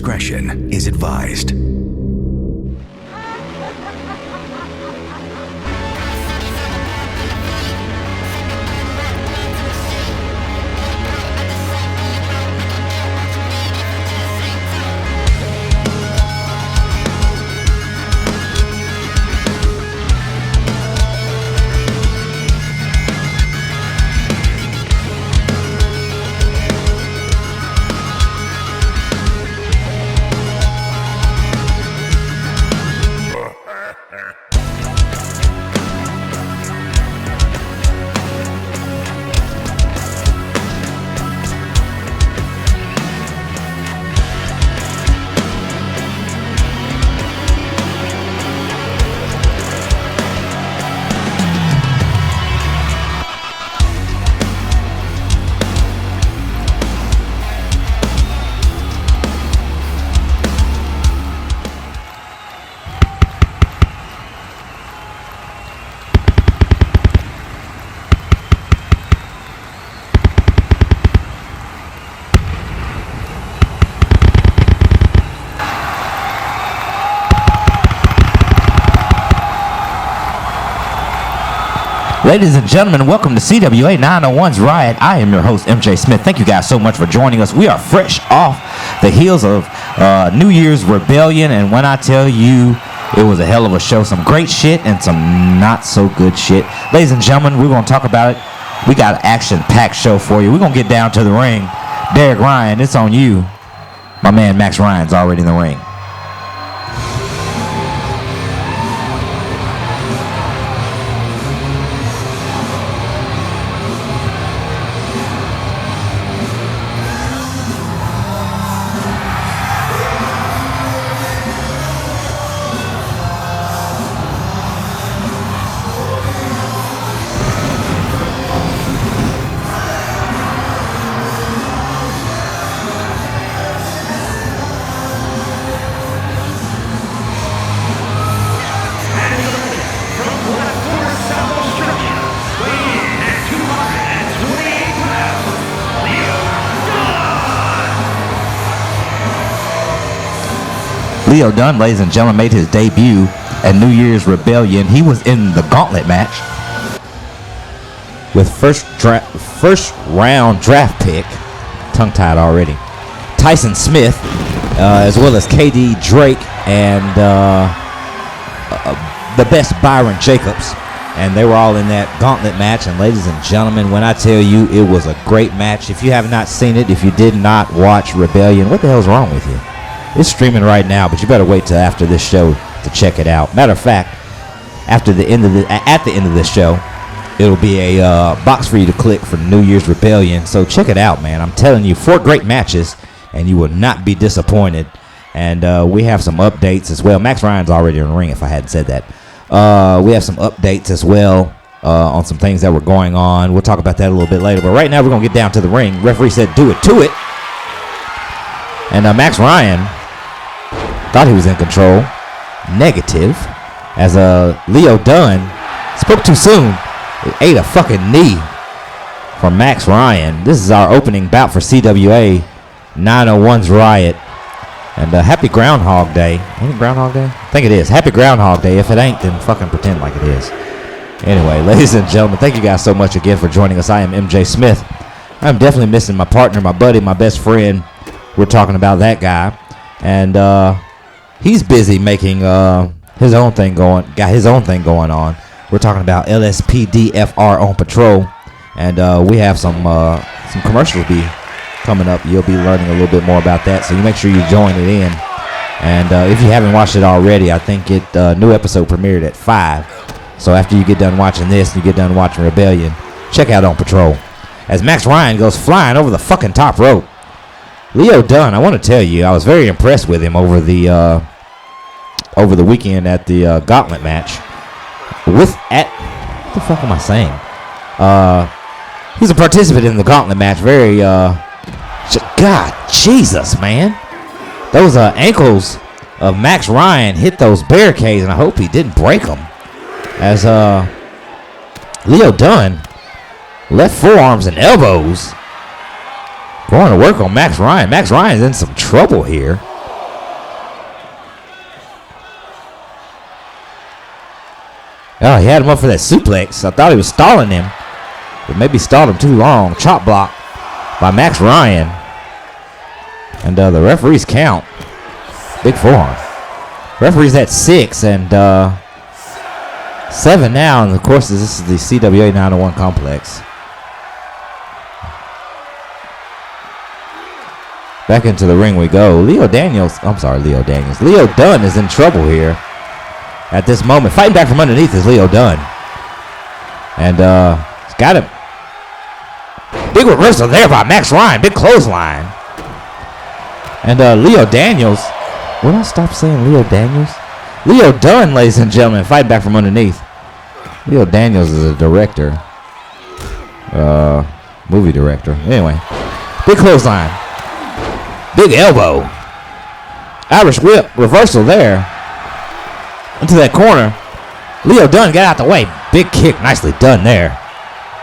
discretion is advised. Ladies and gentlemen, welcome to CWA901's Riot. I am your host, MJ Smith. Thank you guys so much for joining us. We are fresh off the heels of New Year's Rebellion, and when I tell you it was a hell of a show, some great shit and some not so good shit. Ladies and gentlemen, we're going to talk about it. We got an action-packed show for you. We're going to get down to the ring. Derek Ryan, it's on you. My man Max Ryan's already in the ring. Leo Dunn, ladies and gentlemen, made his debut at New Year's Rebellion. He was in the gauntlet match with first round draft pick, tongue-tied already, Tyson Smith, as well as KD Drake and the best Byron Jacobs. And they were all in that gauntlet match. And ladies and gentlemen, when I tell you it was a great match, if you have not seen it, if you did not watch Rebellion, what the hell's wrong with you? It's streaming right now, but you better wait till after this show to check it out. Matter of fact, at the end of this show, it'll be a box for you to click for New Year's Rebellion. So check it out, man. I'm telling you, 4 great matches, and you will not be disappointed. And we have some updates as well. Max Ryan's already in the ring, if I hadn't said that. We have some updates as well on some things that were going on. We'll talk about that a little bit later. But right now, we're going to get down to the ring. Referee said, do it to it. And Max Ryan thought he was in control. Negative. As Leo Dunn spoke too soon. Ate a fucking knee from Max Ryan. This is our opening bout for CWA 901's Riot. And happy Groundhog Day. Ain't it Groundhog Day? I think it is. Happy Groundhog Day. If it ain't, then fucking pretend like it is. Anyway, ladies and gentlemen, thank you guys so much again for joining us. I am MJ Smith. I'm definitely missing my partner, my buddy, my best friend. We're talking about that guy. And he's busy making his own thing going. Got his own thing going on. We're talking about LSPDFR on patrol. And we have some commercials be coming up. You'll be learning a little bit more about that, so you make sure you join it in. And if you haven't watched it already, I think new episode premiered at 5. So after you get done watching this and you get done watching Rebellion, check out On Patrol as Max Ryan goes flying over the fucking top rope. Leo Dunn, I want to tell you, I was very impressed with him over the weekend at the gauntlet match. What the fuck am I saying? He's a participant in the gauntlet match. Very God, Jesus, man. Those ankles of Max Ryan hit those barricades, and I hope he didn't break them. As Leo Dunn left forearms and elbows going to work on Max Ryan. Max Ryan's in some trouble here. Oh, he had him up for that suplex. I thought he was stalling him, but maybe stalled him too long. Chop block by Max Ryan. And the referees count. Big forearm. Referees at 6 and 7 now. And of course, this is the CWA901 complex. Back into the ring we go. Leo Dunn is in trouble here at this moment. Fighting back from underneath is Leo Dunn. And he's got him. Big reversal there by Max Ryan. Big clothesline. And Leo Daniels. Will I stop saying Leo Daniels? Leo Dunn, ladies and gentlemen, fighting back from underneath. Leo Daniels is a director. Movie director. Anyway. Big clothesline. Big elbow. Irish whip. Reversal there. Into that corner. Leo Dunn got out the way. Big kick. Nicely done there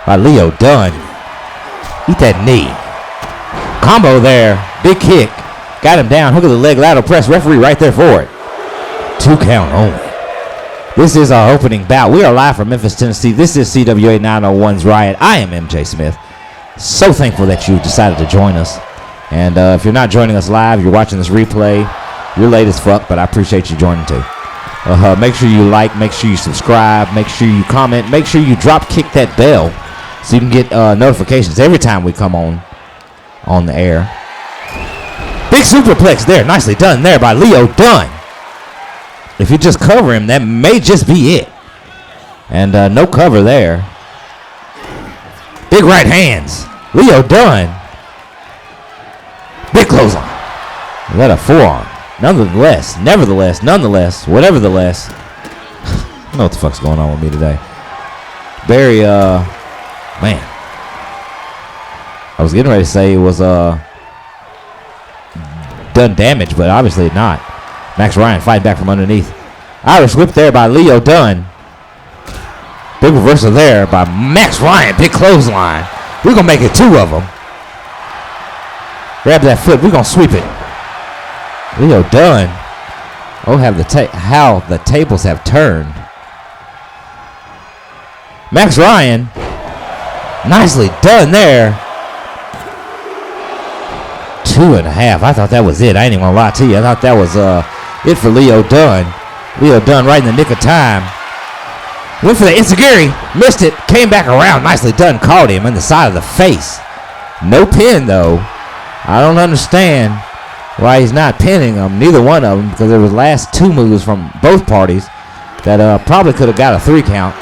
by Leo Dunn. Eat that knee. Combo there. Big kick. Got him down. Hook of the leg. Lateral press. Referee right there for it. 2 count only. This is our opening bout. We are live from Memphis, Tennessee. This is CWA 901's Riot. I am MJ Smith. So thankful that you decided to join us. And if you're not joining us live, you're watching this replay, you're late as fuck, but I appreciate you joining too. Make sure you like, make sure you subscribe, make sure you comment, make sure you drop kick that bell so you can get notifications every time we come on the air. Big superplex there. Nicely done there by Leo Dunn. If you just cover him, that may just be it. And no cover there. Big right hands. Leo Dunn. Big clothesline. Is that a forearm? Nonetheless, whatever the less. I don't know what the fuck's going on with me today. Barry, man. I was getting ready to say it was done damage, but obviously not. Max Ryan fighting back from underneath. Irish whip there by Leo Dunn. Big reversal there by Max Ryan. Big clothesline. We're going to make it 2 of them. Grab that foot. We're going to sweep it. Leo Dunn. Oh, how the tables have turned. Max Ryan. Nicely done there. 2.5. I thought that was it. I ain't even going to lie to you. I thought that was it for Leo Dunn. Leo Dunn right in the nick of time. Went for the enziguri. Missed it. Came back around. Nicely done. Caught him in the side of the face. No pin, though. I don't understand why he's not pinning them, neither one of them, because there was last 2 moves from both parties that probably could have got a 3 count.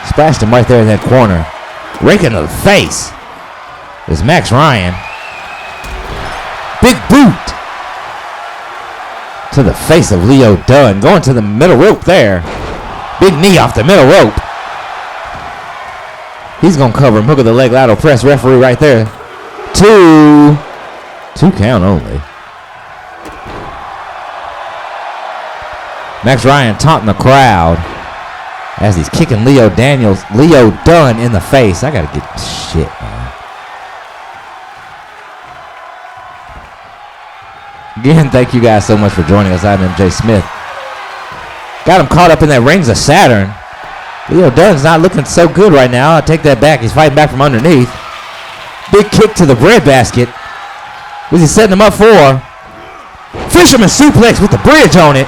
Splashed him right there in that corner. Raking to the face is Max Ryan. Big boot to the face of Leo Dunn. Going to the middle rope there. Big knee off the middle rope. He's going to cover him. Hook of the leg, lateral press. Referee right there. 2 count only. Max Ryan taunting the crowd as he's kicking Leo Dunn in the face. I got to get shit, man. Again, thank you guys so much for joining us. I'm MJ Smith. Got him caught up in that Rings of Saturn. Leo Dunn's not looking so good right now. I take that back. He's fighting back from underneath. Big kick to the breadbasket. Was he setting him up for? Fisherman suplex with the bridge on it.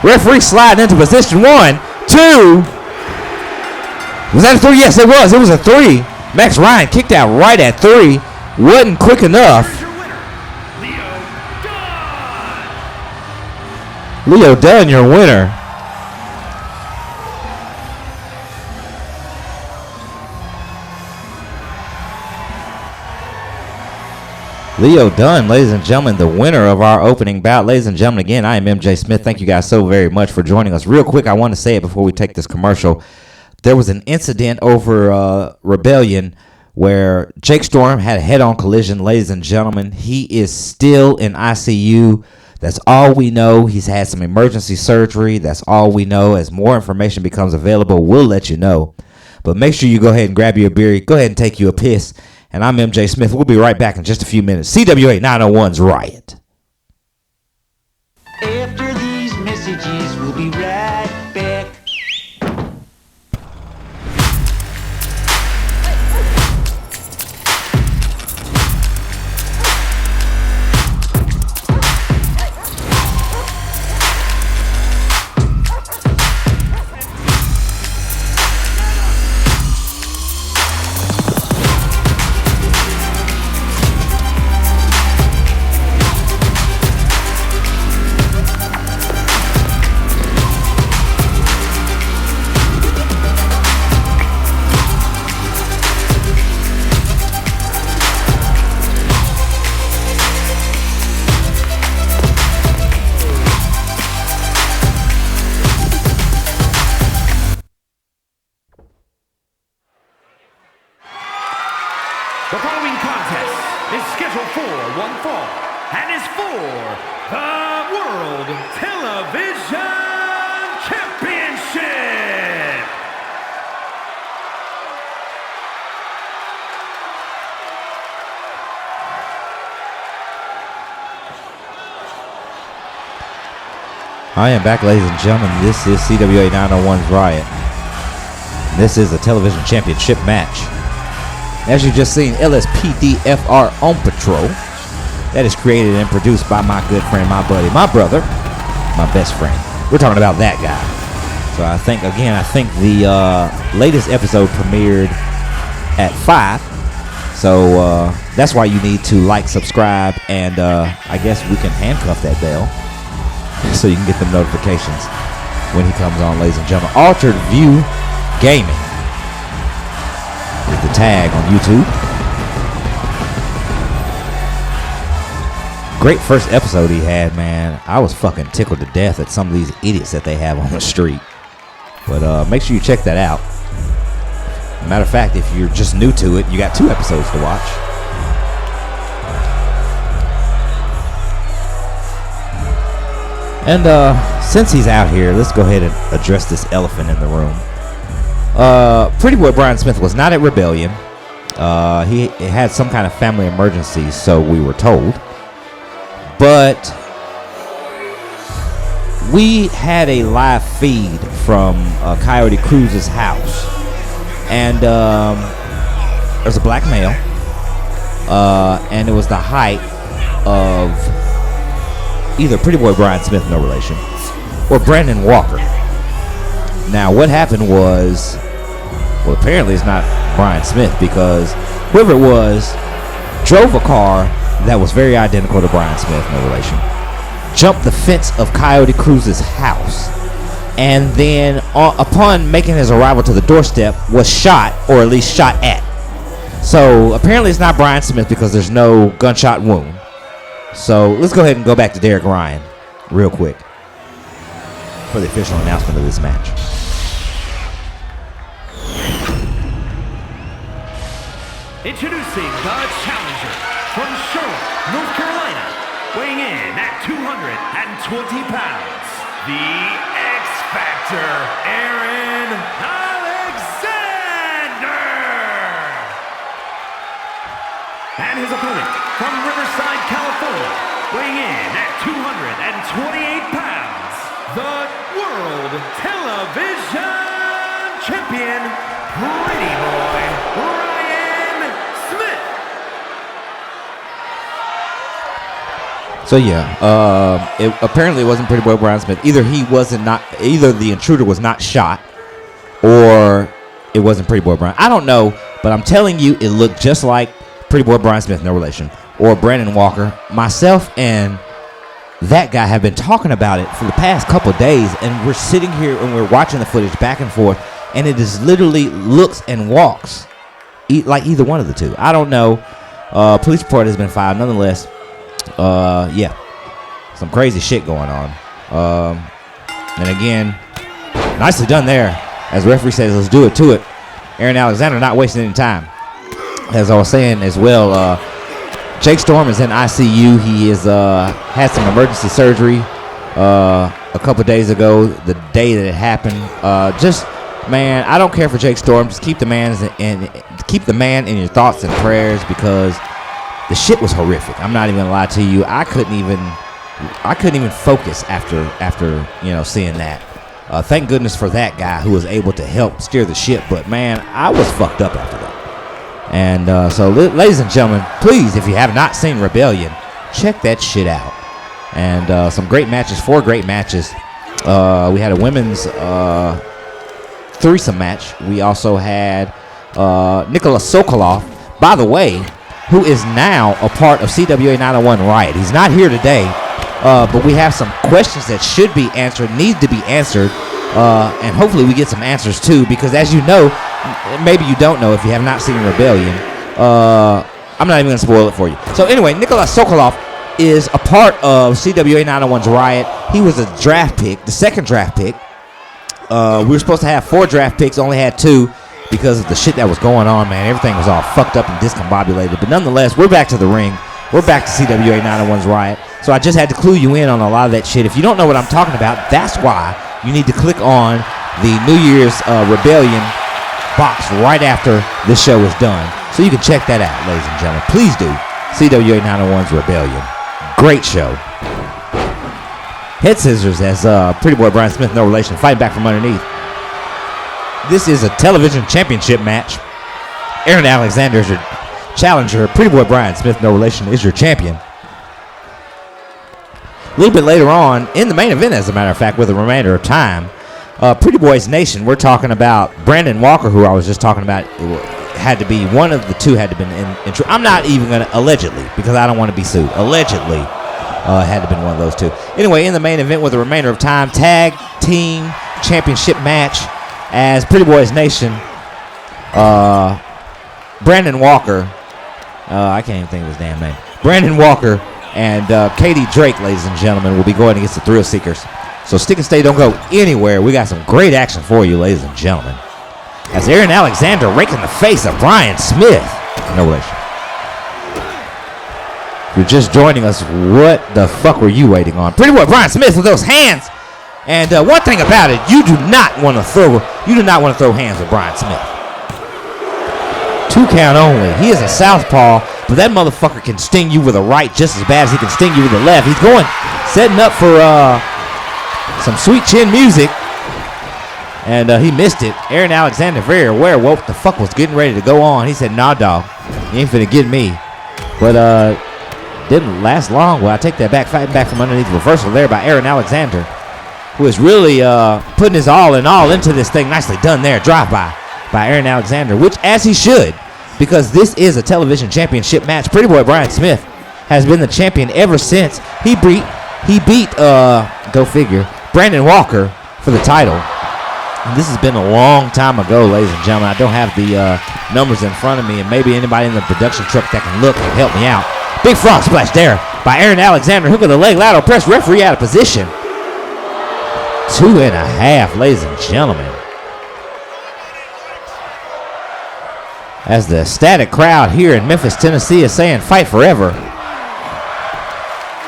Referee sliding into position. 1, 2. Was that a 3? Yes, it was. It was a 3. Max Ryan kicked out right at 3. Wasn't quick enough. Leo Dunn, your winner. Leo Dunn, ladies and gentlemen, the winner of our opening bout. Ladies and gentlemen, again, I am MJ Smith. Thank you guys so very much for joining us. Real quick, I want to say it before we take this commercial. There was an incident over Rebellion where Jake Storm had a head-on collision. Ladies and gentlemen, he is still in ICU. That's all we know. He's had some emergency surgery. That's all we know. As more information becomes available, we'll let you know. But make sure you go ahead and grab your beer. Go ahead and take you a piss. And I'm MJ Smith. We'll be right back in just a few minutes. CWA 901's Riot. After these messages, we'll be right back. for the World Television Championship. I am back, ladies and gentlemen. This is CWA901's Riot. This is a television championship match. As you've just seen, LSPDFR on patrol. That is created and produced by my good friend, my buddy, my brother, my best friend. We're talking about that guy. So I think the latest episode premiered at 5. So that's why you need to like, subscribe, and I guess we can handcuff that bell so you can get the notifications when he comes on, ladies and gentlemen. Altered View Gaming is the tag on YouTube. Great first episode he had, man. I was fucking tickled to death at some of these idiots that they have on the street. But make sure you check that out. Matter of fact, if you're just new to it, you got 2 episodes to watch. And since he's out here, let's go ahead and address this elephant in the room. Pretty Boy Brian Smith was not at Rebellion. He had some kind of family emergency, so we were told. But we had a live feed from Coyote Cruz's house. And there's a black male. And it was the height of either Pretty Boy Brian Smith, no relation, or Brandon Walker. Now, what happened was, well, apparently it's not Brian Smith, because whoever it was drove a car that was very identical to Brian Smith, no relation, jumped the fence of Coyote Cruz's house, and then upon making his arrival to the doorstep was shot, or at least shot at. So apparently it's not Brian Smith because there's no gunshot wound. So let's go ahead and go back to Derek Ryan real quick for the official announcement of this match. Introducing the challenger from Charlotte, North Carolina, weighing in at 220 pounds, the X Factor, Arron Alexander. And his opponent from Riverside, California, weighing in at 228 pounds, the World Television Champion, Pretty Boy Brian Smith. So yeah, it apparently wasn't Pretty Boy Brian Smith. Either the intruder was not shot, or it wasn't Pretty Boy Brian. I don't know, but I'm telling you, it looked just like Pretty Boy Brian Smith, no relation, or Brandon Walker. Myself and that guy have been talking about it for the past couple days, and we're sitting here and we're watching the footage back and forth, and it is literally looks and walks like either one of the two. I don't know. Police report has been filed nonetheless. Yeah, some crazy shit going on. And again, nicely done there. As the referee says, let's do it to it. Arron Alexander not wasting any time. As I was saying as well, Jake Storm is in ICU. He is had some emergency surgery a couple days ago, the day that it happened. Man, I don't care for Jake Storm. Just keep the man in your thoughts and prayers, because the shit was horrific. I'm not even gonna lie to you. I couldn't even focus after seeing that. Thank goodness for that guy who was able to help steer the ship. But man, I was fucked up after that. And so, ladies and gentlemen, please, if you have not seen Rebellion, check that shit out. And some great matches, 4 great matches. We had a women's threesome match. We also had Nicholas Sokolov, by the way, who is now a part of CWA901 Riot. He's not here today, but we have some questions that should be answered, need to be answered, and hopefully we get some answers too, because as you know, maybe you don't know if you have not seen Rebellion, I'm not even going to spoil it for you. So anyway, Nicholas Sokolov is a part of CWA901's Riot. He was a draft pick, the second draft pick. We were supposed to have 4 draft picks, only had 2 because of the shit that was going on, man. Everything was all fucked up and discombobulated. But nonetheless, we're back to the ring. We're back to CWA901's Riot. So I just had to clue you in on a lot of that shit. If you don't know what I'm talking about, that's why you need to click on the New Year's Rebellion box right after this show is done. So you can check that out, ladies and gentlemen. Please do. CWA901's Rebellion. Great show. Head scissors as Pretty Boy Brian Smith, no relation, fighting back from underneath. This is a television championship match. Arron Alexander is your challenger. Pretty Boy Brian Smith, no relation, is your champion. A little bit later on, in the main event, as a matter of fact, with a remainder of time, Pretty Boys Nation, we're talking about Brandon Walker, who I was just talking about, had to be, one of the two had to be in I'm not even going to, allegedly, because I don't want to be sued. Allegedly, had to been one of those two. Anyway, in the main event with a remainder of time, tag team championship match as Pretty Boys Nation, Brandon Walker, I can't even think of his damn name. Brandon Walker and Katie Drake, ladies and gentlemen, will be going against the Thrill Seekers. So stick and stay, don't go anywhere. We got some great action for you, ladies and gentlemen. As Arron Alexander raking the face of Brian Smith. No relation. If you're just joining us, what the fuck were you waiting on? Pretty Boy Brian Smith with those hands. And one thing about it, you do not want to throw hands with Brian Smith. 2 count only. He is a southpaw, but that motherfucker can sting you with a right just as bad as he can sting you with a left. He's setting up for some sweet chin music, and he missed it. Arron Alexander, very aware of what the fuck was getting ready to go on. He said, "Nah, dog, you ain't finna get me." But didn't last long. Well, I take that back, fighting back from underneath the reversal there by Arron Alexander, who is really putting his all into this thing. Nicely done there. Drive-by by Arron Alexander, which, as he should, because this is a television championship match. Pretty Boy Brian Smith has been the champion ever since he beat go figure, Brandon Walker for the title. And this has been a long time ago, ladies and gentlemen. I don't have the numbers in front of me, and maybe anybody in the production truck that can look and help me out. Big frog splash there by Arron Alexander. Hook of the leg, lateral press, referee out of position. 2.5, ladies and gentlemen. As the ecstatic crowd here in Memphis, Tennessee is saying fight forever.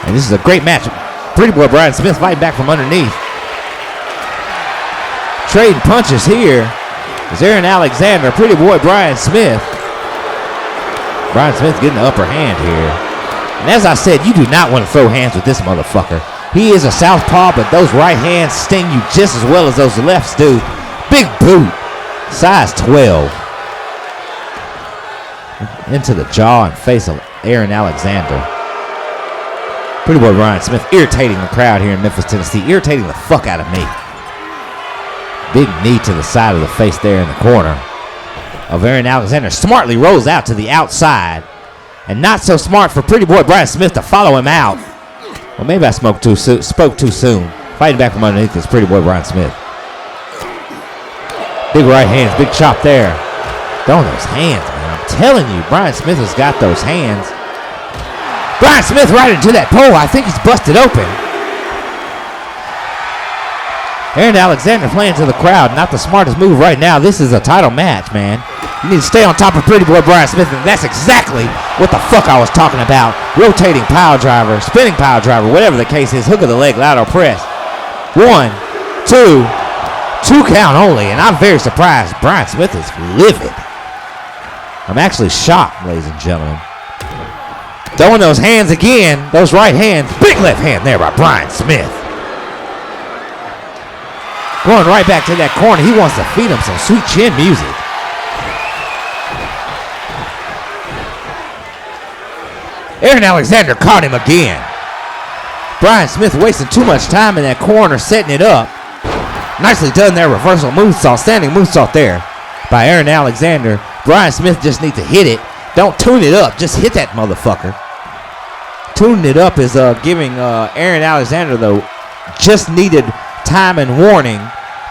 And this is a great match. Pretty Boy Brian Smith fighting back from underneath. Trading punches here is Arron Alexander, Pretty Boy Brian Smith. Brian Smith getting the upper hand here. And as I said, you do not want to throw hands with this motherfucker. He is a southpaw, but those right hands sting you just as well as those lefts do. Big boot, size 12. Into the jaw and face of Arron Alexander. Pretty Boy Brian Smith irritating the crowd here in Memphis, Tennessee. Irritating the fuck out of me. Big knee to the side of the face there in the corner of Arron Alexander. Smartly rolls out to the outside. And not so smart for Pretty Boy Brian Smith to follow him out. Well, maybe I spoke too soon. Fighting back from underneath this Pretty Boy Brian Smith. Big right hands, big chop there. Throwing those hands, man. I'm telling you, Brian Smith has got those hands. Brian Smith right into that pole. I think he's busted open. Arron Alexander playing to the crowd. Not the smartest move right now. This is a title match, man. You need to stay on top of Pretty Boy Brian Smith, and that's exactly what the fuck I was talking about. Rotating pile driver, spinning pile driver, whatever the case is. Hook of the leg, lateral press. 1, 2, 2 count only, and I'm very surprised. Brian Smith is livid. I'm actually shocked, ladies and gentlemen. Throwing those hands again, those right hands. Big left hand there by Brian Smith. Going right back to that corner. He wants to feed him some sweet chin music. Arron Alexander caught him again. Brian Smith wasting too much time in that corner, setting it up. Nicely done there. Reversal moonsault, standing moonsault there by Arron Alexander. Brian Smith just needs to hit it. Don't tune it up. Just hit that motherfucker. Tuning it up is giving Arron Alexander the just needed time and warning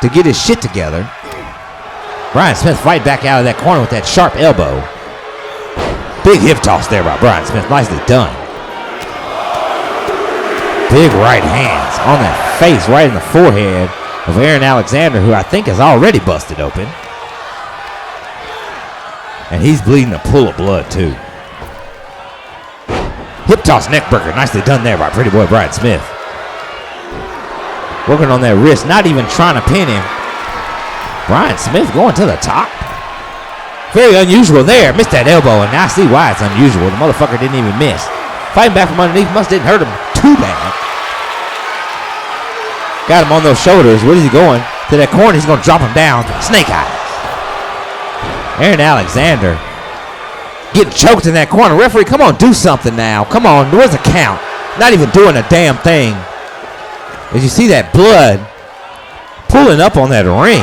to get his shit together. Brian Smith fight back out of that corner with that sharp elbow. Big hip toss there by Brian Smith. Nicely done. Big right hands on that face, right in the forehead of Arron Alexander, who I think is already busted open. And he's bleeding a pool of blood, too. Hip toss neckbreaker. Nicely done there by pretty boy Brian Smith. Working on that wrist, not even trying to pin him. Brian Smith going to the top. Very unusual there. Missed that elbow, and now I see why it's unusual. The motherfucker didn't even miss. Fighting back from underneath must didn't hurt him too bad. Got him on those shoulders. Where is he going? To that corner. He's going to drop him down. Snake eyes. Aaron Alexander getting choked in that corner. Referee, come on, do something now. Come on, where's the count? Not even doing a damn thing. As you see that blood pulling up on that ring.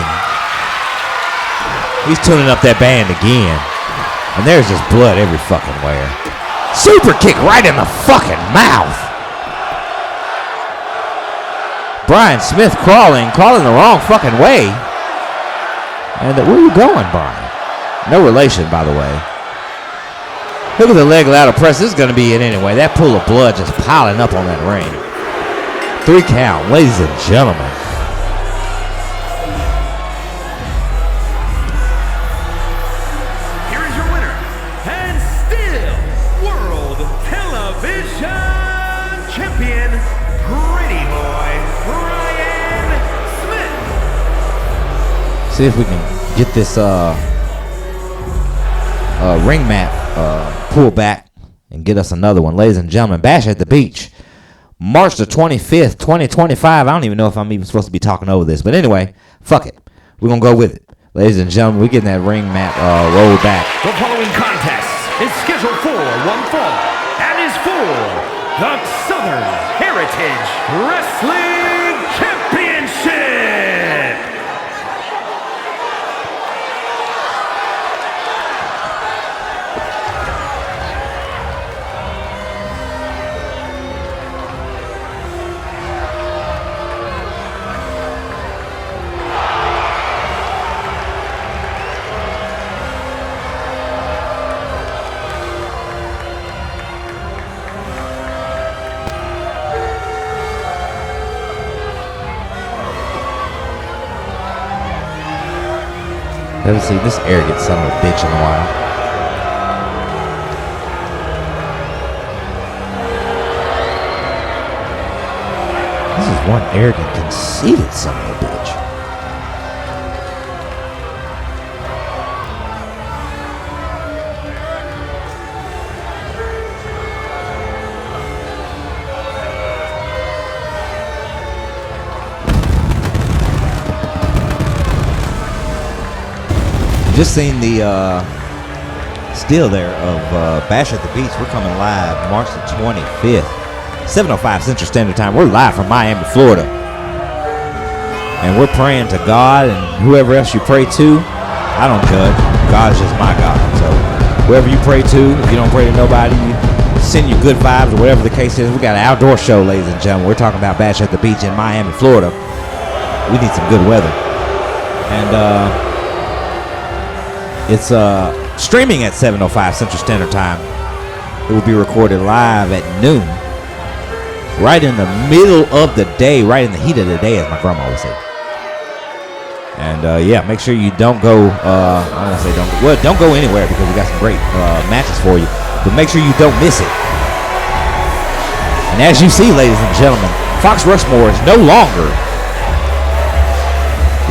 He's tuning up that band again. And there's just blood every fucking where. Super kick right in the fucking mouth. Brian Smith crawling the wrong fucking way. And where are you going, Brian? No relation, by the way. Look at the leg ladder press. This is going to be it anyway. That pool of blood just piling up on that ring. 3 count, ladies and gentlemen. Here is your winner, and still World Television Champion, Pretty Boy Brian Smith. See if we can get this ring mat pull back and get us another one. Ladies and gentlemen, Bash at the Beach, March the 25th, 2025. I don't even know if I'm even supposed to be talking over this, but anyway, fuck it. We're going to go with it. Ladies and gentlemen, we're getting that ring mat rolled back. The following contest is scheduled for one fall and is for the Southern Heritage Wrestling Championship. Haven't seen this arrogant son of a bitch in a while. This is one arrogant, conceited son of a bitch. Just seen the still there of Bash at the Beach. We're coming live March the 25th, 7:05 Central Standard Time. We're live from Miami, Florida, and we're praying to God and whoever else you pray to. I don't judge. God's just my God. So whoever you pray to, if you don't pray to nobody, you send your good vibes or whatever the case is. We got an outdoor show, ladies and gentlemen. We're talking about Bash at the Beach in Miami, Florida. We need some good weather, and it's streaming at 7:05 Central Standard Time. It will be recorded live at noon, right in the middle of the day, right in the heat of the day, as my grandma would say. And yeah, make sure you don't go. I don't want to say don't go anywhere because we got some great matches for you. But make sure you don't miss it. And as you see, ladies and gentlemen, Foxx Rushmore is no longer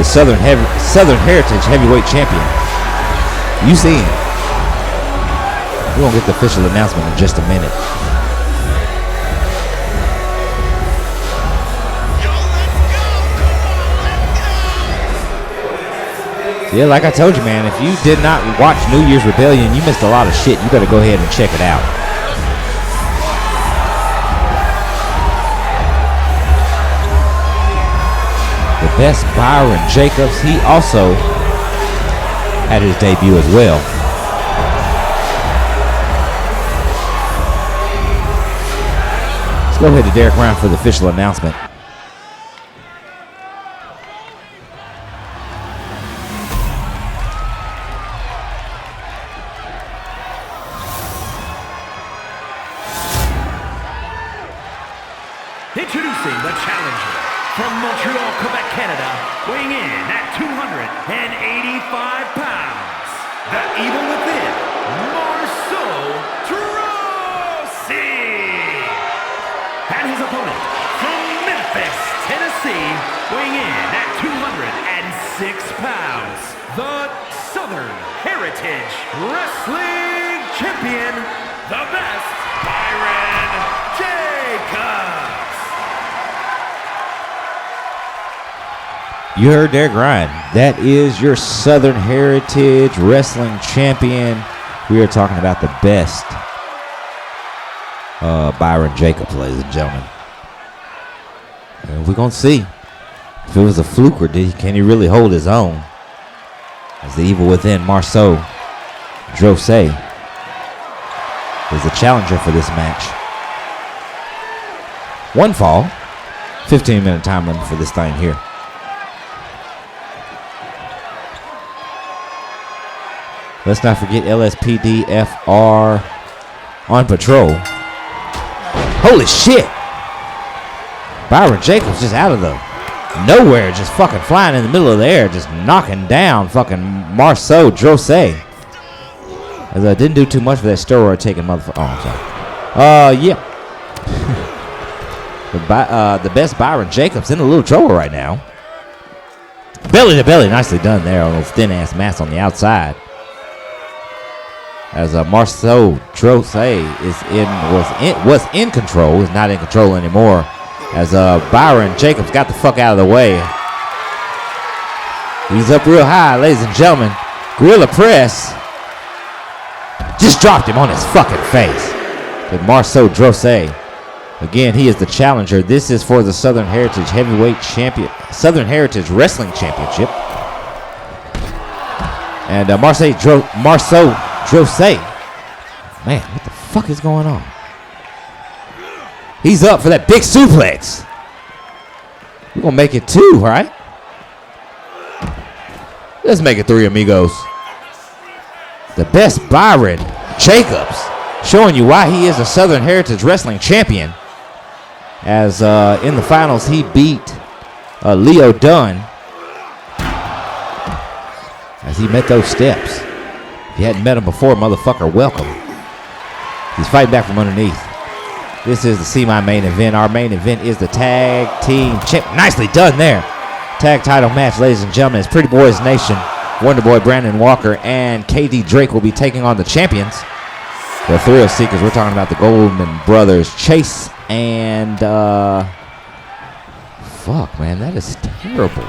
the Southern Heritage Heavyweight Champion. You see him. We're going to get the official announcement in just a minute. Yeah, like I told you, man, if you did not watch New Year's Rebellion, you missed a lot of shit. You better go ahead and check it out. The best Byron Jacobs, he also had his debut as well. Let's go ahead to Derek Brown for the official announcement. Introducing the challenger from Montreal, Quebec, Canada, weighing in at 285 pounds, the evil within, Marceau Trossi. opponent, from Memphis, Tennessee, weighing in at 206 pounds, the Southern Heritage Wrestling Champion, the best, Byron Jacobs. You heard Derek Ryan. That is your Southern Heritage Wrestling Champion. We are talking about the best Byron Jacobs, ladies and gentlemen. And we're going to see if it was a fluke or can he really hold his own. As the evil within, Marceau Drose, is the challenger for this match. One fall, 15-minute time limit for this thing here. Let's not forget LSPDFR on patrol. Holy shit! Byron Jacobs just out of the nowhere, just fucking flying in the middle of the air, just knocking down fucking Marceau Drose. As I didn't do too much for that steroid taking motherfucker. Oh, I'm sorry. Yeah. The best Byron Jacobs in a little trouble right now. Belly to belly, nicely done there on those thin ass mats on the outside. As Marceau Drose was in control, is not in control anymore. As Byron Jacobs got the fuck out of the way. He's up real high, ladies and gentlemen. Gorilla press. Just dropped him on his fucking face. But Marceau Drose, again, he is the challenger. This is for the Southern Heritage Heavyweight Champion, Southern Heritage Wrestling Championship. And Marceau Drose. Man, what the fuck is going on? He's up for that big suplex. We're going to make it 2, right? Let's make it 3, amigos. The best Byron Jacobs, showing you why he is a Southern Heritage Wrestling Champion. As in the finals, he beat Leo Dunn. As he met those steps. If you hadn't met him before, motherfucker, welcome. He's fighting back from underneath. This is the semi-main event. Our main event is the tag team champ. Nicely done there. Tag title match, ladies and gentlemen. It's Pretty Boys Nation. Wonder Boy Brandon Walker and KD Drake will be taking on the champions. The Thrill Seekers. We're talking about the Goldman Brothers. Chase and... fuck, man. That is terrible.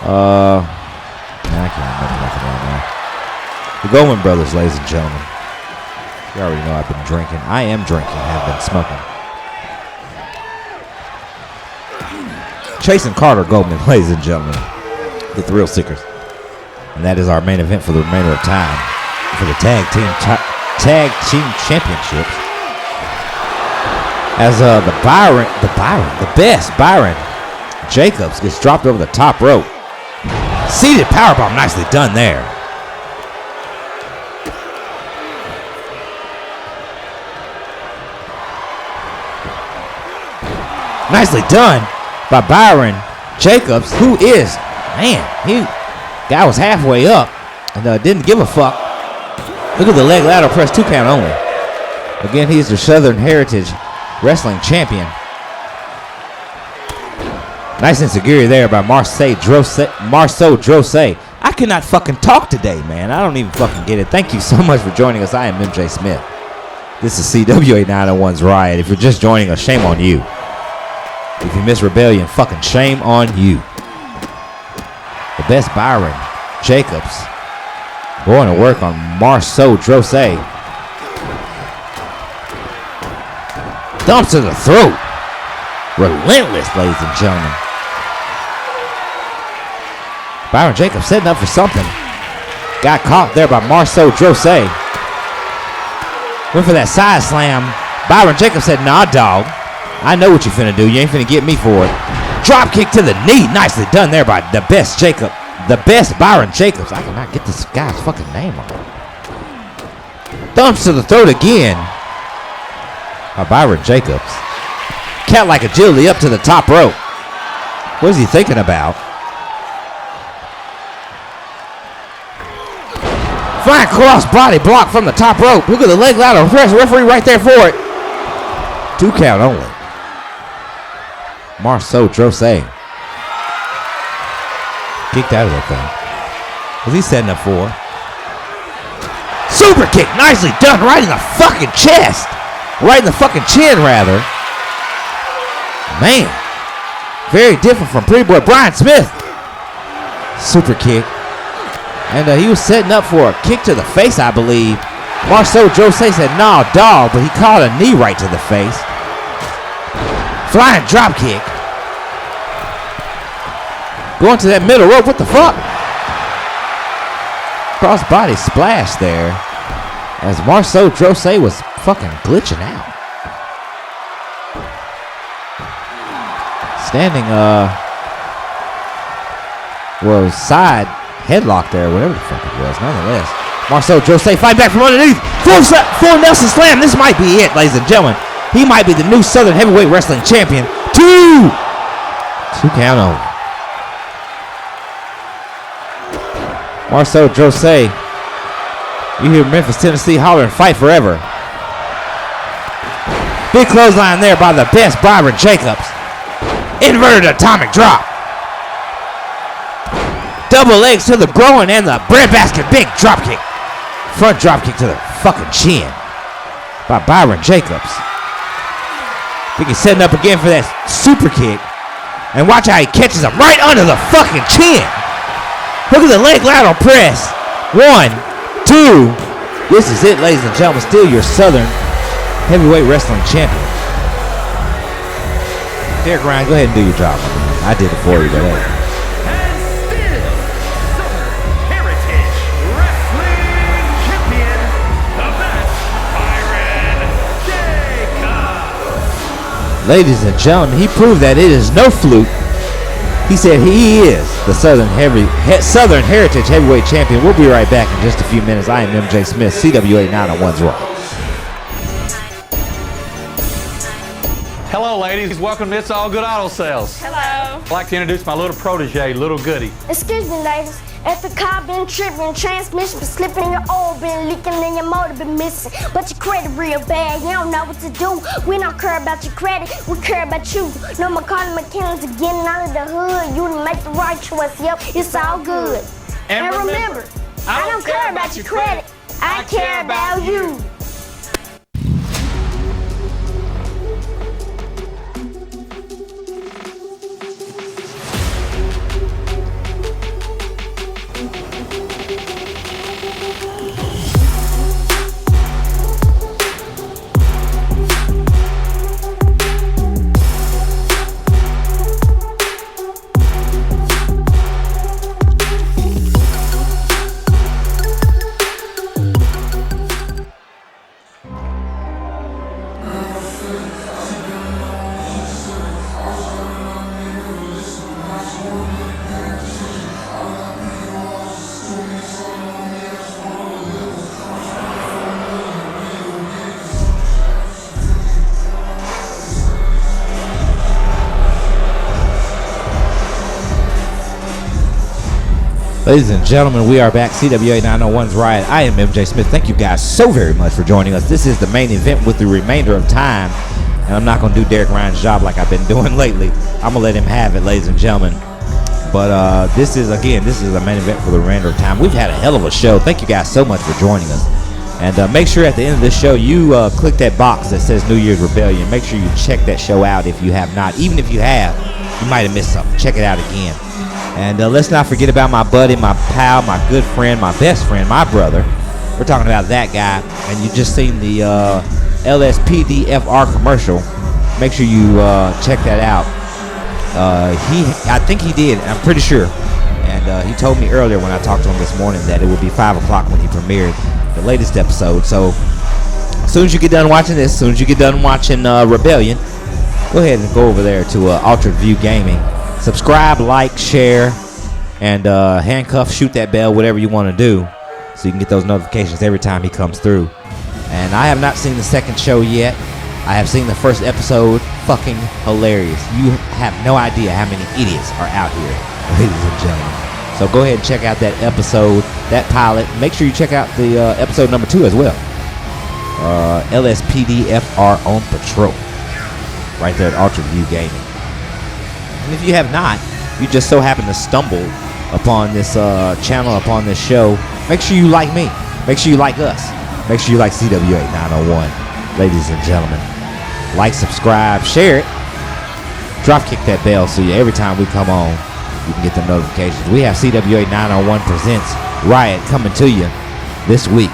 I can't remember nothing right now. The Goldman Brothers, ladies and gentlemen. You already know I've been drinking. I am drinking. Have been smoking. Chase and Carter Goldman, ladies and gentlemen. The Thrill Seekers. And that is our main event for the remainder of time. For the tag team championships. As the best Byron Jacobs gets dropped over the top rope. Seated powerbomb, nicely done there. Nicely done by Byron Jacobs, who is, man, guy was halfway up and didn't give a fuck. Look at the leg lateral press, 2 count only. Again, he's the Southern Heritage Wrestling Champion. Nice insecurity there by Marceau Drose. I cannot fucking talk today, man. I don't even fucking get it. Thank you so much for joining us. I am MJ Smith. This is CWA901's Riot. If you're just joining us, shame on you. If you miss Rebellion, fucking shame on you. The best Byron Jacobs going to work on Marceau Drose. Dumps to the throat. Relentless, ladies and gentlemen. Byron Jacobs setting up for something. Got caught there by Marceau Drose. Went for that side slam. Byron Jacobs said, nah, dog. I know what you finna do. You ain't finna get me for it. Drop kick to the knee. Nicely done there by the best Byron Jacobs. I cannot get this guy's fucking name on. Thumps to the throat again by Byron Jacobs. Cat-like agility up to the top rope. What is he thinking about? Flying cross body block from the top rope. Look at the leg lateral press. Referee right there for it. 2 count only. Marceau Drosé kicked out of that thing. Was he setting up for? Super kick, nicely done, right in the fucking chest. Right in the fucking chin, rather. Man, very different from Pretty Boy Brian Smith. Super kick. And he was setting up for a kick to the face, I believe. Marceau Drosé said, nah, dog, but he caught a knee right to the face. Flying drop kick. Going to that middle rope, what the fuck? Crossbody splash there. As Marceau Drosé was fucking glitching out. Standing, side headlock there, whatever the fuck it was, nonetheless. Marceau Drosé fight back from underneath. Full Nelson slam. This might be it, ladies and gentlemen. He might be the new Southern Heavyweight Wrestling Champion. 2 count only. Marceau Drosé. You hear Memphis, Tennessee hollering, fight forever. Big clothesline there by the best, Byron Jacobs. Inverted atomic drop. Double legs to the groin and the breadbasket big drop kick. Front drop kick to the fucking chin by Byron Jacobs. I think he's setting up again for that super kick. And watch how he catches him right under the fucking chin. Look at the leg lateral press. 1, 2. This is it, ladies and gentlemen. Still your Southern Heavyweight Wrestling Champion. Derek Ryan, go ahead and do your job. I did it for you, but hey. Ladies and gentlemen, he proved that it is no fluke. He said he is the Southern Heritage Heavyweight Champion. We'll be right back in just a few minutes. I am MJ Smith, CWA901's Raw. Hello, ladies. Welcome to It's All Good Auto Sales. Hello. I'd like to introduce my little protege, Little Goody. Excuse me, ladies. If the car been tripping, transmission been slipping, your oil been leaking, and your motor been missing, but your credit real bad, you don't know what to do. We don't care about your credit, we care about you. No more calling mechanics are getting out of the hood. You done make the right choice, yep, it's all good. And remember, I don't care about your credit, I care about you. Ladies and gentlemen, we are back. CWA901's Riot. I am MJ Smith. Thank you guys so very much for joining us. This is the main event with the remainder of time. And I'm not going to do Derek Ryan's job like I've been doing lately. I'm going to let him have it, ladies and gentlemen. But this is the main event for the remainder of time. We've had a hell of a show. Thank you guys so much for joining us. And make sure at the end of this show, you click that box that says New Year's Rebellion. Make sure you check that show out if you have not. Even if you have, you might have missed something. Check it out again. And let's not forget about my buddy, my pal, my good friend, my best friend, my brother. We're talking about that guy. And you just seen the LSPDFR commercial. Make sure you check that out. I think he did. I'm pretty sure. And he told me earlier when I talked to him this morning that it would be 5 o'clock when he premiered the latest episode. So as soon as you get done watching this, as soon as you get done watching Rebellion, go ahead and go over there to Altered View Gaming. Subscribe, like, share, and handcuff, shoot that bell, whatever you want to do, so you can get those notifications every time he comes through. And I have not seen the second show yet. I have seen the first episode. Fucking hilarious. You have no idea how many idiots are out here, ladies and gentlemen. So go ahead and check out that episode, that pilot. Make sure you check out the episode number 2 as well. LSPDFR on patrol. right there at Ultra View Gaming. And if you have not, you just so happen to stumble upon this channel, upon this show, make sure you like me. Make sure you like us. Make sure you like CWA901. Ladies and gentlemen, like, subscribe, share it. Drop kick that bell so every time we come on, you can get the notifications. We have CWA901 Presents Riot coming to you this week.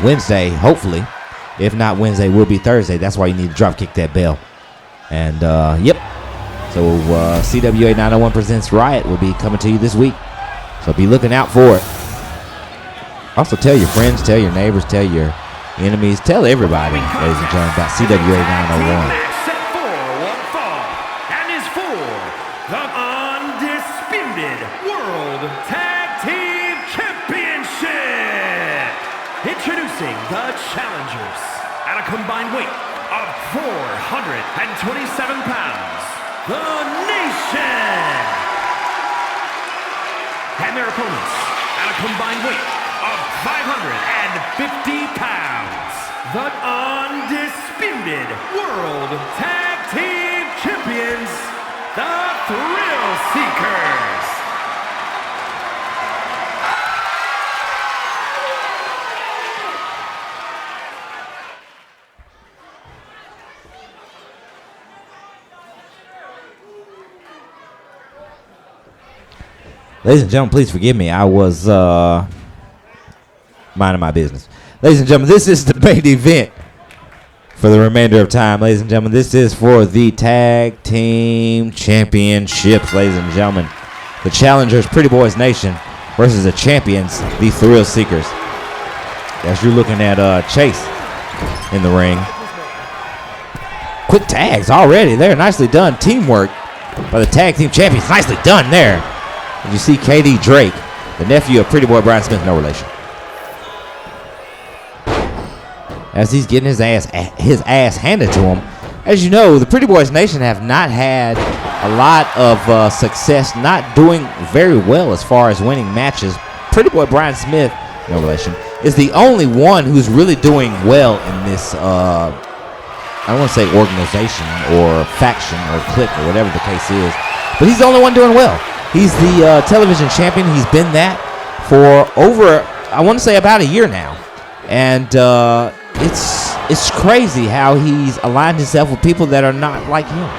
Wednesday, hopefully. If not Wednesday, will be Thursday. That's why you need to drop kick that bell. And, yep. So, CWA901 Presents Riot will be coming to you this week. So be looking out for it. Also, tell your friends, tell your neighbors, tell your enemies, tell everybody, ladies and gentlemen, about CWA901. Set for one fall, and is for the undisputed World Tag Team Championship. Introducing the challengers at a combined weight of 427 pounds, the Nation. And their opponents at a combined weight of 550 pounds, the undisputed World Tag Team Champions, the Thrill Seekers. Ladies and gentlemen, please forgive me. I was minding my business. Ladies and gentlemen, this is the main event for the remainder of time. Ladies and gentlemen, this is for the Tag Team Championships. Ladies and gentlemen, the challengers, Pretty Boys Nation, versus the champions, the Thrill Seekers. As you're looking at Chase in the ring. Quick tags already there. Nicely done. Teamwork by the Tag Team Champions. Nicely done there. And you see KD Drake, the nephew of Pretty Boy Brian Smith, no relation. As he's getting his ass handed to him. As you know, the Pretty Boys Nation have not had a lot of success, not doing very well as far as winning matches. Pretty Boy Brian Smith, no relation, is the only one who's really doing well in this, I don't want to say organization or faction or clique or whatever the case is, but he's the only one doing well. He's the television champion. He's been that for over, I want to say, about a year now. And it's crazy how he's aligned himself with people that are not like him.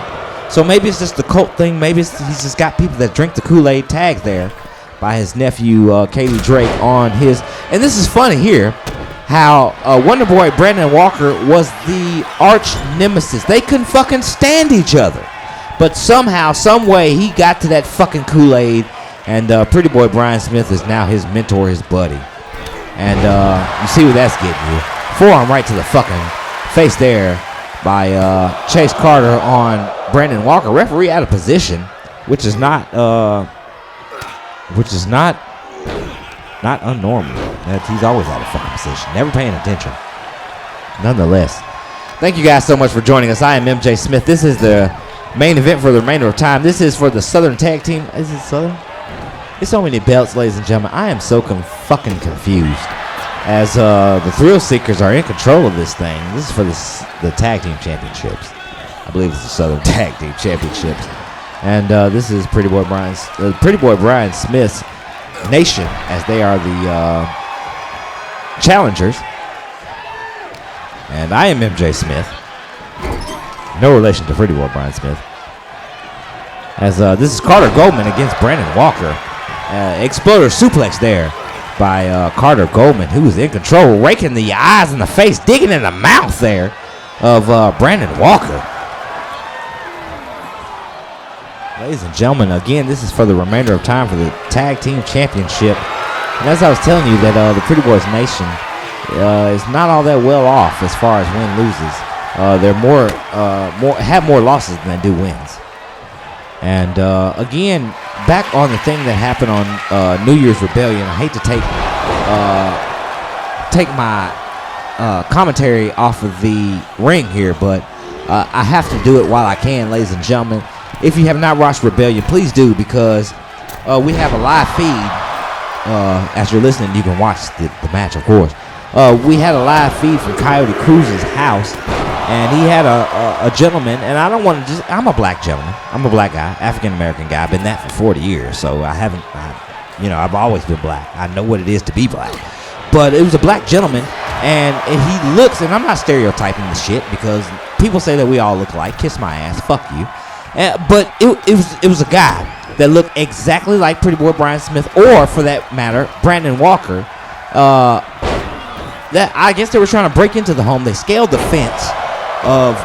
So maybe it's just the cult thing. Maybe he's just got people that drink the Kool-Aid tag there by his nephew, KD Drake, on his. And this is funny here, how Wonder Boy Brandon Walker was the arch nemesis. They couldn't fucking stand each other. But somehow, some way, he got to that fucking Kool-Aid, and Pretty Boy Brian Smith is now his mentor, his buddy. And you see what that's getting you. Forearm right to the fucking face there by Chase Carter on Brandon Walker. Referee out of position, which is not unnormal. He's always out of fucking position, never paying attention. Nonetheless, thank you guys so much for joining us. I am MJ Smith. This is the main event for the remainder of time. This is for the Southern Tag Team. Is it Southern? There's so many belts, ladies and gentlemen. I am so fucking confused. As the Thrill Seekers are in control of this thing. This is for the Tag Team Championships. I believe it's the Southern Tag Team Championships. And this is Pretty Boy Brian Smith's Nation, as they are the challengers. And I am MJ Smith. No relation to Pretty Boy Brian Smith. As this is Carter Goldman against Brandon Walker. Exploder suplex there by Carter Goldman, who is in control, raking the eyes in the face, digging in the mouth there of Brandon Walker. Ladies and gentlemen, again, this is for the remainder of time for the Tag Team Championship. And as I was telling you, that the Pretty Boys Nation is not all that well off as far as win-loses. They're have more losses than they do wins. And again, back on the thing that happened on New Year's Rebellion, I hate to take my commentary off of the ring here, but I have to do it while I can, ladies and gentlemen. If you have not watched Rebellion, please do, because we have a live feed. As you're listening, you can watch the match, of course. We had a live feed from Coyote Cruz's house And he had a gentleman, and I don't want to just, I'm a black gentleman. I'm a black guy, African-American guy. I've been that for 40 years, so I've always been black. I know what it is to be black. But it was a black gentleman, and he looks, and I'm not stereotyping the shit because people say that we all look alike. Kiss my ass, fuck you. But it was a guy that looked exactly like Pretty Boy Brian Smith, or for that matter, Brandon Walker. That I guess they were trying to break into the home. They scaled the fence of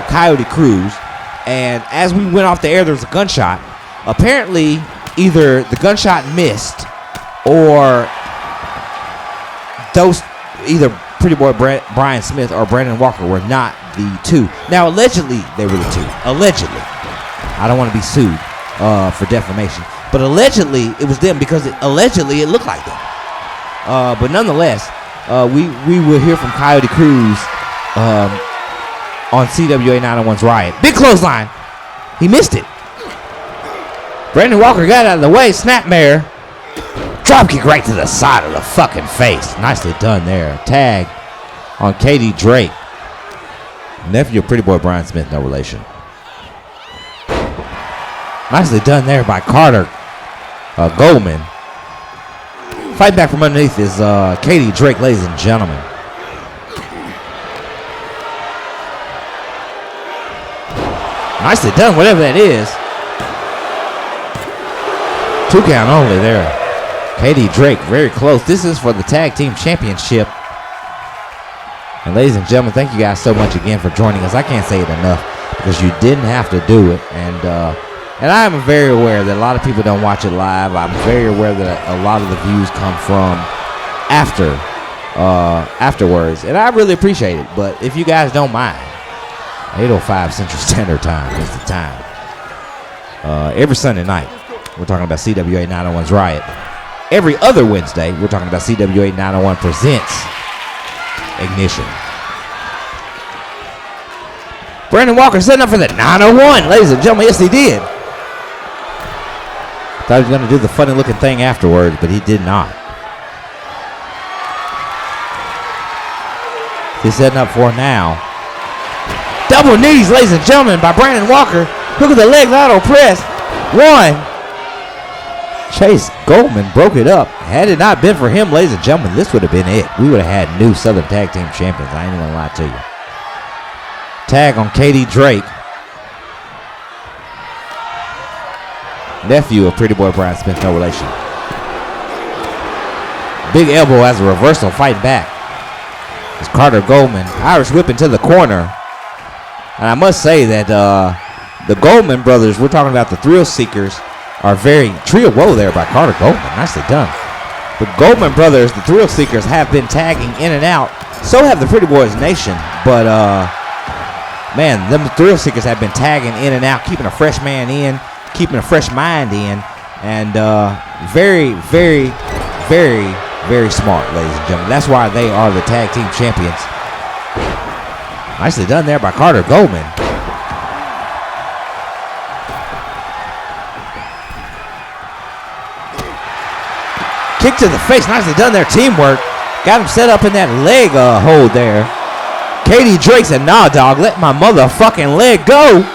Coyote Cruz, and as we went off the air, there was a gunshot. Apparently, either the gunshot missed, or either Pretty Boy Brian Smith or Brandon Walker were not the two. Now, allegedly, they were the two. Allegedly. I don't want to be sued for defamation, but allegedly, it was them because allegedly it looked like them. But nonetheless, we will hear from Coyote Cruz on CWA901's Riot. Big clothesline. He missed it. Brandon Walker got out of the way. Snapmare. Dropkick right to the side of the fucking face. Nicely done there. Tag on Katie Drake. Nephew of Pretty Boy Brian Smith, no relation. Nicely done there by Carter Goldman. Fight back from underneath is Katie Drake, ladies and gentlemen. Nicely done, whatever that is. 2 count only there. Katie Drake, very close. This is for the Tag Team Championship. And ladies and gentlemen, thank you guys so much again for joining us. I can't say it enough because you didn't have to do it. And I am very aware that a lot of people don't watch it live. I'm very aware that a lot of the views come from afterwards. And I really appreciate it. But if you guys don't mind, 8:05 Central Standard Time is the time. Every Sunday night, we're talking about CWA901's Riot. Every other Wednesday, we're talking about CWA901 Presents Ignition. Brandon Walker setting up for the 901, ladies and gentlemen. Yes, he did. Thought he was going to do the funny looking thing afterwards, but he did not. He's setting up for now. Double knees, ladies and gentlemen, by Brandon Walker. Look at the leg lateral press. 1. Chase Goldman broke it up. Had it not been for him, ladies and gentlemen, this would have been it. We would have had new Southern Tag Team Champions. I ain't even going to lie to you. Tag on Katie Drake. Nephew of Pretty Boy Brian Smith, no relation. Big elbow as a reversal, fight back. It's Carter Goldman. Irish whip into the corner. And I must say that the Goldman brothers, we're talking about the Thrill Seekers, are very trio. Whoa there by Carter Goldman. Nicely done. The Goldman brothers, the Thrill Seekers, have been tagging in and out. So have the Pretty Boys Nation. But, man, them Thrill Seekers have been tagging in and out, keeping a fresh man in, keeping a fresh mind in. And very, very, very, very smart, ladies and gentlemen. That's why they are the Tag Team Champions. Nicely done there by Carter Goldman. Kick to the face. Nicely done there. Teamwork. Got him set up in that leg hold there. Katie Drake said, nah, dog. Let my motherfucking leg go.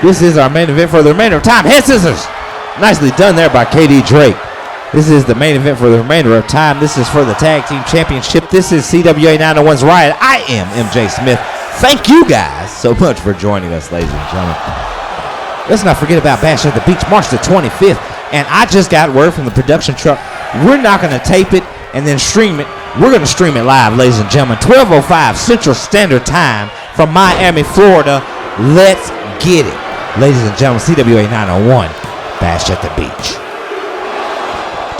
This is our main event for the remainder of time. Head scissors. Nicely done there by Katie Drake. This is the main event for the remainder of time. This is for the Tag Team Championship. This is CWA901's Riot. I am MJ Smith. Thank you guys so much for joining us, ladies and gentlemen. Let's not forget about Bash at the Beach, March the 25th. And I just got word from the production truck. We're not going to tape it and then stream it. We're going to stream it live, ladies and gentlemen. 12:05 Central Standard Time from Miami, Florida. Let's get it. Ladies and gentlemen, CWA901, Bash at the Beach.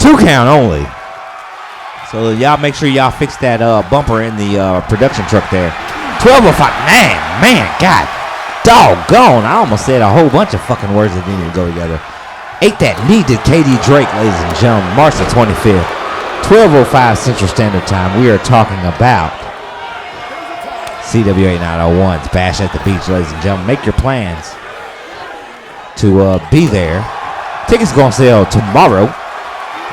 2 count only. So y'all make sure y'all fix that bumper in the production truck there. 12:05. Man, God. Doggone. I almost said a whole bunch of fucking words that didn't even go together. Ate that knee to Katie Drake, ladies and gentlemen. March the 25th. 12:05 Central Standard Time. We are talking about CWA901's Bash at the Beach, ladies and gentlemen. Make your plans to be there. Tickets going to sell tomorrow.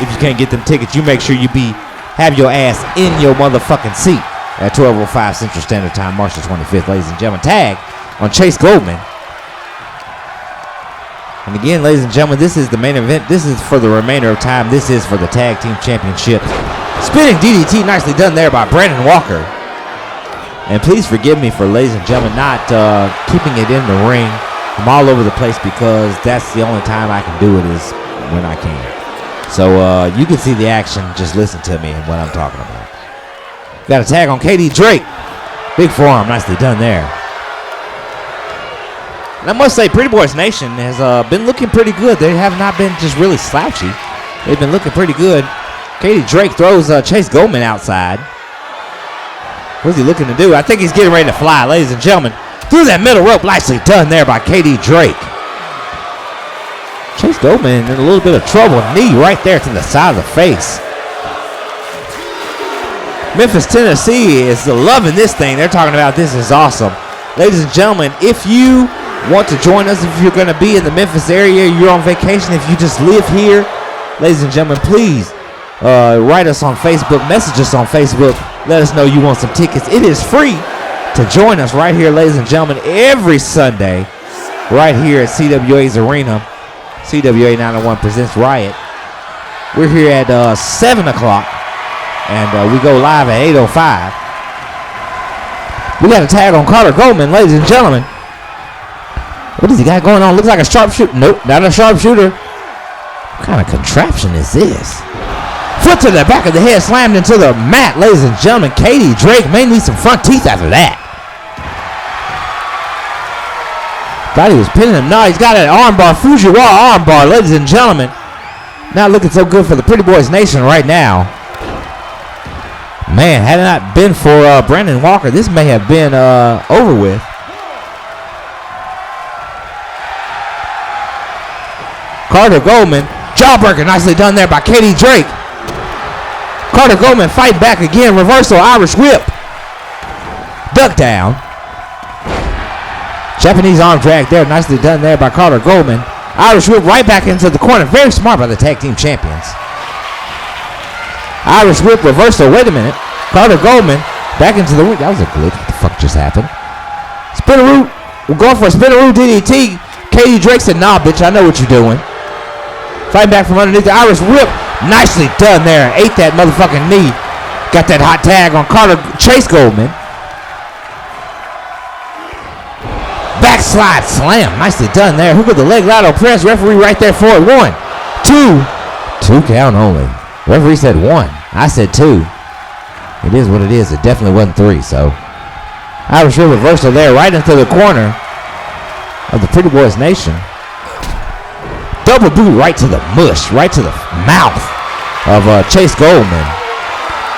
If you can't get them tickets, you make sure you be have your ass in your motherfucking seat at 12:05 Central Standard Time, March the 25th, ladies and gentlemen. Tag on Chase Goldman. And again, ladies and gentlemen, this is the main event. This is for the remainder of time. This is for the Tag Team Championships. Spinning DDT, nicely done there by Brandon Walker. And please forgive me for, ladies and gentlemen, not keeping it in the ring. I'm all over the place because that's the only time I can do it is when I can. So you can see the action. Just listen to me and what I'm talking about. Got a tag on KD Drake. Big forearm, nicely done there. And I must say, Pretty Boys Nation has been looking pretty good. They have not been just really slouchy. They've been looking pretty good. KD Drake throws Chase Goldman outside. What's he looking to do? I think he's getting ready to fly, ladies and gentlemen. Through that middle rope, nicely done there by KD Drake. Chase Goldman in a little bit of trouble. Knee right there to the side of the face. Memphis, Tennessee is loving this thing. They're talking about this is awesome. Ladies and gentlemen, if you want to join us, if you're going to be in the Memphis area, you're on vacation, if you just live here, ladies and gentlemen, please write us on Facebook, message us on Facebook. Let us know you want some tickets. It is free to join us right here, ladies and gentlemen, every Sunday right here at CWA's Arena. CWA901 presents Riot. We're here at 7 o'clock, and we go live at 8:05. We got a tag on Carter Goldman, ladies and gentlemen. What does he got going on? Looks like a sharpshooter. Nope, not a sharpshooter. What kind of contraption is this? Foot to the back of the head, slammed into the mat, ladies and gentlemen. KD Drake may need some front teeth after that. Thought he was pinning him. No, he's got an armbar, Fujiwara armbar, ladies and gentlemen. Not looking so good for the Pretty Boys Nation right now. Man, had it not been for Brandon Walker, this may have been over with. Carter Goldman, jawbreaker, nicely done there by KD Drake. Carter Goldman fight back again, reversal, Irish whip. Duck down. Japanese arm drag there, nicely done there by Carter Goldman. Irish whip right back into the corner, very smart by the tag team champions. Irish whip reversal, wait a minute. Carter Goldman back into the ring. That was a glitch, what the fuck just happened? Spinaroo, we're going for a Spinaroo DDT. KD Drake said, nah bitch, I know what you're doing. Fighting back from underneath the Irish whip. Nicely done there. Ate that motherfucking knee. Got that hot tag on Chase Goldman. Backslide slam. Nicely done there. Hook of the leg lateral press. Referee right there for it. 1, 2. 2 count only. Referee said 1. I said 2. It is what it is. It definitely wasn't 3. So Irish whip reversal there right into the corner of the Pretty Boys Nation. Double boot right to the mush, right to the mouth of Chase Goldman.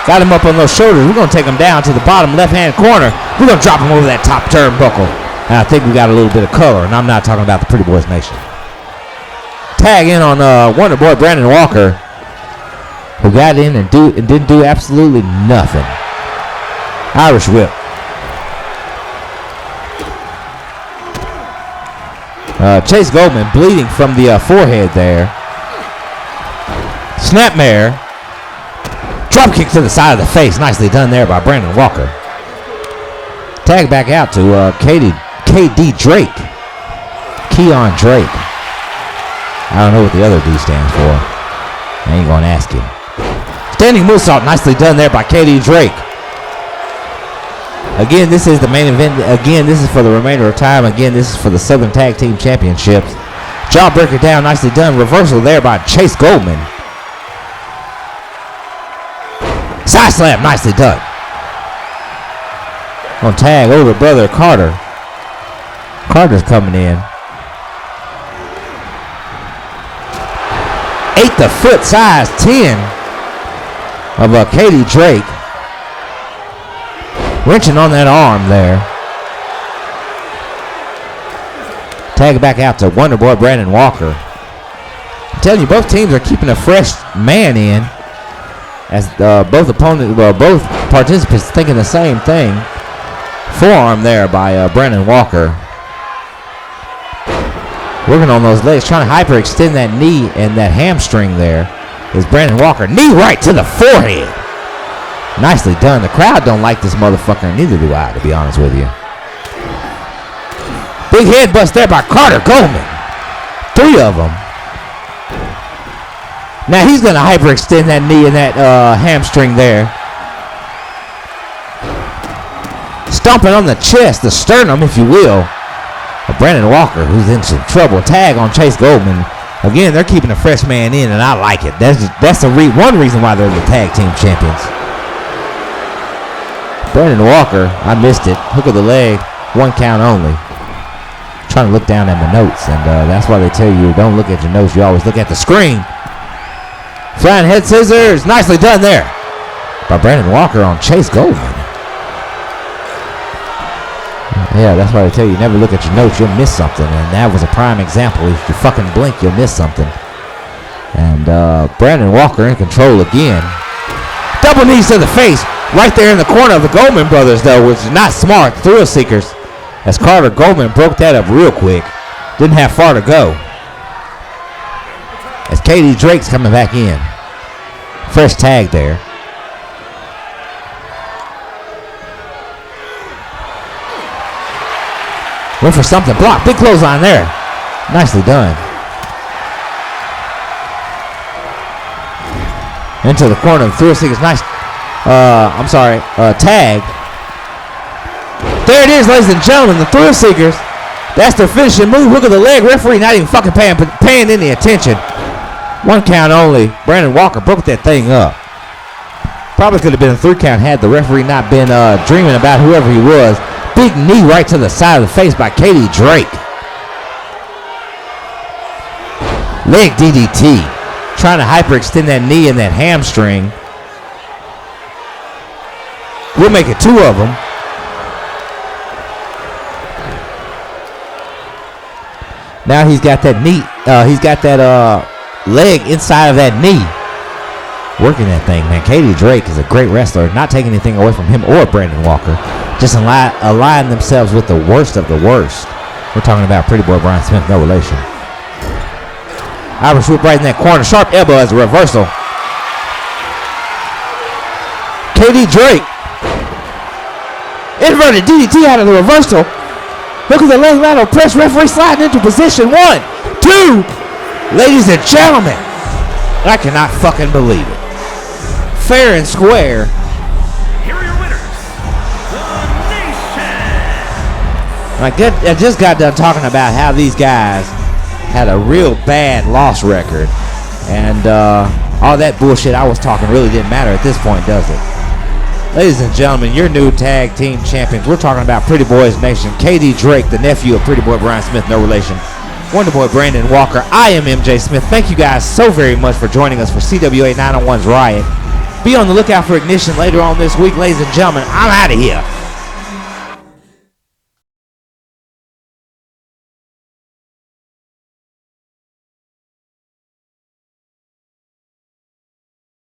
Got him up on those shoulders. We're going to take him down to the bottom left-hand corner. We're going to drop him over that top turnbuckle. And I think we got a little bit of color, and I'm not talking about the Pretty Boys Nation. Tag in on Wonder Boy Brandon Walker, who got in and didn't do absolutely nothing. Irish whip. Chase Goldman bleeding from the forehead there. Snapmare. Drop kick to the side of the face. Nicely done there by Brandon Walker. Tag back out to KD Drake. Keon Drake. I don't know what the other D stands for. I ain't gonna ask him. Standing moonsault. Nicely done there by KD Drake. Again, this is the main event. Again, this is for the remainder of time. Again, this is for the Southern Tag Team Championships. Jawbreaker down, nicely done. Reversal there by Chase Goldman. Side slam, nicely done. On tag over brother Carter. Carter's coming in. Ate the foot size 10 of KD Drake. Wrenching on that arm there. Tag back out to Wonder Boy Brandon Walker. I'm telling you, both teams are keeping a fresh man in, as both participants thinking the same thing. Forearm there by Brandon Walker. Working on those legs, trying to hyperextend that knee and that hamstring there is Brandon Walker. Knee right to the forehead. Nicely done. The crowd don't like this motherfucker, and neither do I, to be honest with you. Big head bust there by Carter Goldman. 3 of them. Now he's going to hyperextend that knee and that hamstring there. Stomping on the chest, the sternum, if you will, of Brandon Walker, who's in some trouble. Tag on Chase Goldman. Again, they're keeping a fresh man in, and I like it. That's one reason why they're the tag team champions. Brandon Walker, I missed it. Hook of the leg, 1 count only. Trying to look down at my notes, and that's why they tell you don't look at your notes. You always look at the screen. Flying head scissors, nicely done there by Brandon Walker on Chase Goldman. Yeah, that's why they tell you never look at your notes. You'll miss something, and that was a prime example. If you fucking blink, you'll miss something. And Brandon Walker in control again. Double knees to the face, right there in the corner of the Goldman brothers, though, which is not smart. Thrill seekers. As Carter Goldman broke that up real quick. Didn't have far to go. As KD Drake's coming back in. Fresh tag there. Went for something. Block. Big clothesline there. Nicely done. Into the corner of Thrill Seekers. Nice. Tag. There it is, ladies and gentlemen. The Thrill Seekers. That's their finishing move. Hook of the leg. Referee not even fucking paying any attention. 1 count only. Brandon Walker broke that thing up. Probably could have been a 3 count had the referee not been dreaming about whoever he was. Big knee right to the side of the face by KD Drake. Leg DDT. Trying to hyperextend that knee and that hamstring. We'll make it 2 of them. Now he's got that knee. He's got that leg inside of that knee. Working that thing, man. KD Drake is a great wrestler. Not taking anything away from him or Brandon Walker. Just align themselves with the worst of the worst. We're talking about Pretty Boy Brian Smith, no relation. Irish whip right in that corner. Sharp elbow as a reversal. KD Drake. Inverted DDT out of the reversal. Look at the leg lateral press. Referee sliding into position. 1, 2. Ladies and gentlemen. I cannot fucking believe it. Fair and square. Here are your winners, the Nation. I just got done talking about how these guys had a real bad loss record. And all that bullshit I was talking really didn't matter at this point, does it? Ladies and gentlemen, your new tag team champions. We're talking about Pretty Boys Nation. KD Drake, the nephew of Pretty Boy Brian Smith, no relation. Wonder Boy Brandon Walker. I am MJ Smith. Thank you guys so very much for joining us for CWA901's Riot. Be on the lookout for Ignition later on this week, ladies and gentlemen. I'm out of here.